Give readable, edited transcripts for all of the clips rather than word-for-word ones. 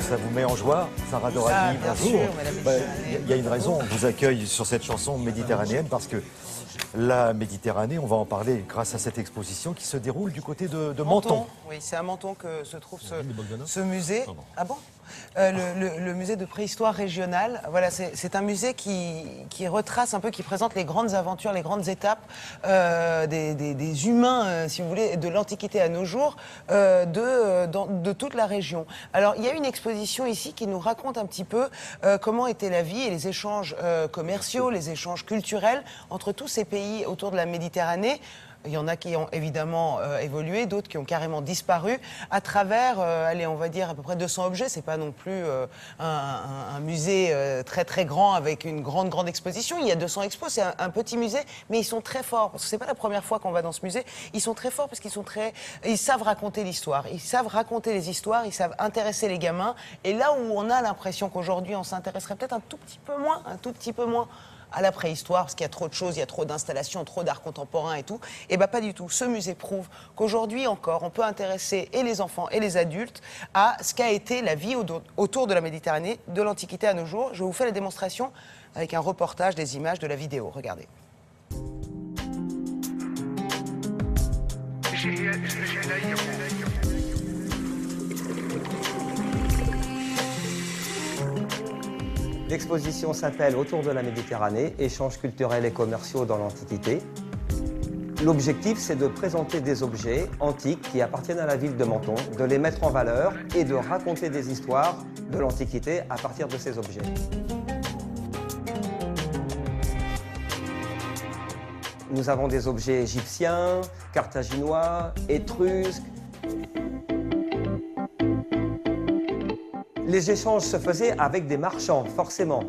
Ça vous met en joie, Sarah Dorati, bien bonjour. sûr, Madame Méditerranée. Il y a une raison, on vous accueille sur cette chanson méditerranéenne parce que la Méditerranée, on va en parler grâce à cette exposition qui se déroule du côté de Menton. Oui, c'est à Menton que se trouve ce musée. Ah bon le musée de préhistoire régionale. Voilà, c'est un musée qui retrace un peu, qui présente les grandes aventures, les grandes étapes des humains, si vous voulez, de l'Antiquité à nos jours, de toute la région. Alors, il y a une exposition ici qui nous raconte un petit peu comment était la vie et les échanges commerciaux, les échanges culturels entre tous ces pays autour de la Méditerranée. Il y en a qui ont évidemment évolué, d'autres qui ont carrément disparu à travers, allez, on va dire à peu près 200 objets. C'est pas non plus un musée très très grand avec une grande exposition. Il y a 200 expos, c'est un petit musée, mais ils sont très forts parce que c'est pas la première fois qu'on va dans ce musée. Ils sont très forts parce ils savent raconter l'histoire, ils savent raconter les histoires, ils savent intéresser les gamins. Et là où on a l'impression qu'aujourd'hui on s'intéresserait peut-être un tout petit peu moins à la préhistoire, parce qu'il y a trop de choses, il y a trop d'installations, trop d'art contemporain et tout. Et bien pas du tout. Ce musée prouve qu'aujourd'hui encore, on peut intéresser et les enfants et les adultes à ce qu'a été la vie autour de la Méditerranée, de l'Antiquité à nos jours. Je vous fais la démonstration avec un reportage, des images, de la vidéo. Regardez. L'exposition s'appelle Autour de la Méditerranée, échanges culturels et commerciaux dans l'Antiquité. L'objectif, c'est de présenter des objets antiques qui appartiennent à la ville de Menton, de les mettre en valeur et de raconter des histoires de l'Antiquité à partir de ces objets. Nous avons des objets égyptiens, carthaginois, étrusques. Les échanges se faisaient avec des marchands, forcément.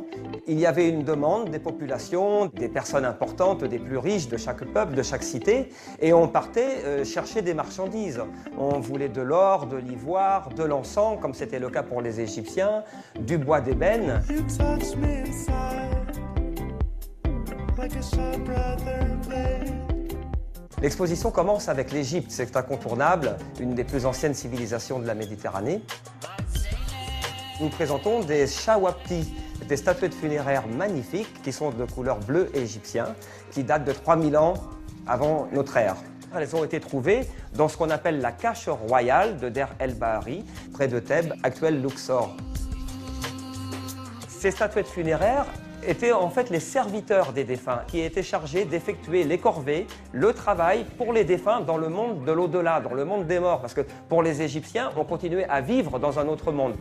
Il y avait une demande des populations, des personnes importantes, des plus riches de chaque peuple, de chaque cité, et on partait chercher des marchandises. On voulait de l'or, de l'ivoire, de l'encens, comme c'était le cas pour les Égyptiens, du bois d'ébène. L'exposition commence avec l'Égypte, c'est incontournable, une des plus anciennes civilisations de la Méditerranée. Nous présentons des shawapti, des statuettes funéraires magnifiques qui sont de couleur bleu égyptien, qui datent de 3000 ans avant notre ère. Elles ont été trouvées dans ce qu'on appelle la cache royale de Der El Bahari, près de Thèbes, actuel Luxor. Ces statuettes funéraires étaient en fait les serviteurs des défunts qui étaient chargés d'effectuer les corvées, le travail pour les défunts dans le monde de l'au-delà, dans le monde des morts. Parce que pour les Égyptiens, on continuait à vivre dans un autre monde.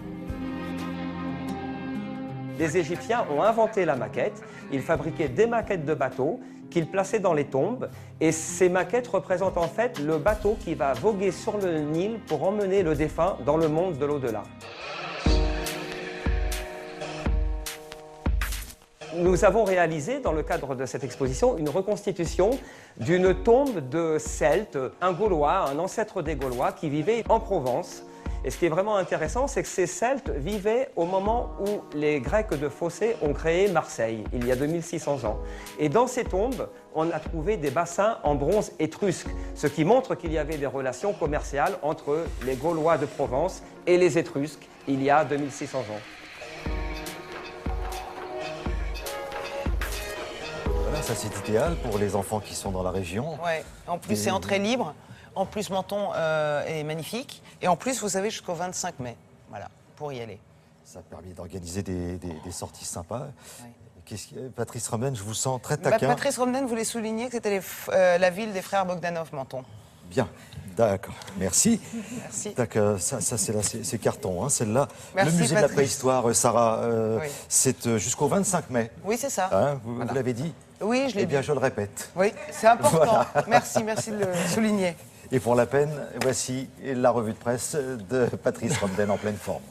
Les Égyptiens ont inventé la maquette, ils fabriquaient des maquettes de bateaux qu'ils plaçaient dans les tombes et ces maquettes représentent en fait le bateau qui va voguer sur le Nil pour emmener le défunt dans le monde de l'au-delà. Nous avons réalisé, dans le cadre de cette exposition, une reconstitution d'une tombe de Celtes, un Gaulois, un ancêtre des Gaulois qui vivait en Provence. Et ce qui est vraiment intéressant, c'est que ces Celtes vivaient au moment où les Grecs de Phocée ont créé Marseille, il y a 2600 ans. Et dans ces tombes, on a trouvé des bassins en bronze étrusque, ce qui montre qu'il y avait des relations commerciales entre les Gaulois de Provence et les Étrusques, il y a 2600 ans. Voilà, ça c'est idéal pour les enfants qui sont dans la région. Ouais. En plus, c'est entrée libre. En plus, Menton est magnifique. Et en plus, vous savez, jusqu'au 25 mai. Voilà, pour y aller. Ça permet d'organiser des sorties sympas. Ouais. Patrice Romden, je vous sens très taquin. Patrice Romden voulait souligner que c'était la ville des frères Bogdanov, Menton. Bien, d'accord, merci. Merci. Ça c'est carton, hein, celle-là. Merci, le musée de la Patrice. préhistoire, Sarah, Oui. c'est jusqu'au 25 mai. Oui, c'est ça. Hein, vous Voilà. l'avez dit? Oui, je l'ai Eh bien, dit. je le répète. Oui, c'est important. Voilà. Merci de le souligner. Et pour la peine, voici la revue de presse de Patrice Romden en pleine forme.